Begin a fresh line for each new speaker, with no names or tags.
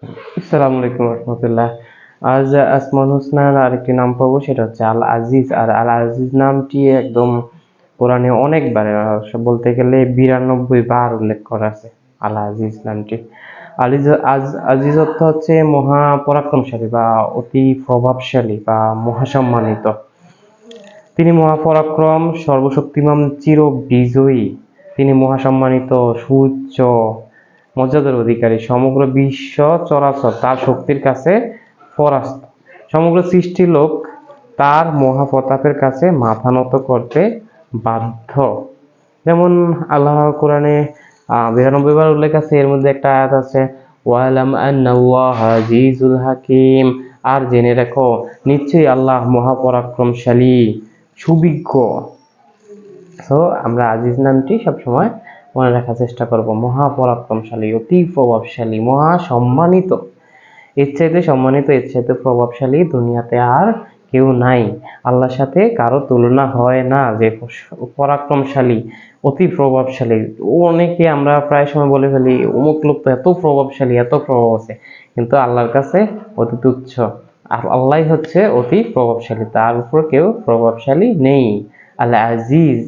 আসসালামু আলাইকুম রহমতুল্লাহ। আজ আসমাউল হুসনার আরেকটি নাম পড়বো, সেটা হচ্ছে আল আজিজ। আর আল আজিজ নামটি একদম কোরআনে অনেকবার, বলতে গেলে 92 বার উল্লেখ করা আছে আল আজিজ নামটি। আলিজ আজিজ অর্থ হচ্ছে মহা পরাক্রমশালী বা অতি প্রভাবশালী বা মহাসম্মানিত। তিনি মহাপরাক্রম, সর্বশক্তিমান, চির বিজয়ী। তিনি মহাসম্মানিত, সুউচ্চ মর্যাদার অধিকারী। সমগ্র বিশ্ব চরাচর তার শক্তির কাছে পরাস্ত। সমগ্র সৃষ্টি লোক তার মহাপ্রতাপের কাছে মাথা নত করতে বাধ্য। যেমন আল্লাহ কোরআনে 92 বার উল্লেখ আছে, এর মধ্যে একটা আয়াত আছে ওয়ালাম আন্নাল্লাহা আজিজুল হাকিম। আর জেনে রাখো, নিশ্চয়ই আল্লাহ মহাপরাক্রমশালী, সুবিজ্ঞ। তো আমরা আজিজ নামটি সবসময় মনে রাখার চেষ্টা করব। মহাপরাক্রমশালী, অতি প্রভাবশালী, মহা সম্মানিত। এর চাইতে সম্মানিত, এর চাইতে প্রভাবশালী দুনিয়াতে আর কেউ নাই। আল্লাহর সাথে কারো তুলনা হয় না, যে পরাক্রমশালী, অতি প্রভাবশালী। অনেকে আমরা প্রায় সময় বলে ফেলি অমুক লোক তো এত প্রভাবশালী, এত প্রভাব আছে, কিন্তু আল্লাহর কাছে অতি তুচ্ছ। আর আল্লাহ হচ্ছে অতি প্রভাবশালী, তার উপর কেউ প্রভাবশালী নেই। আল আজিজ।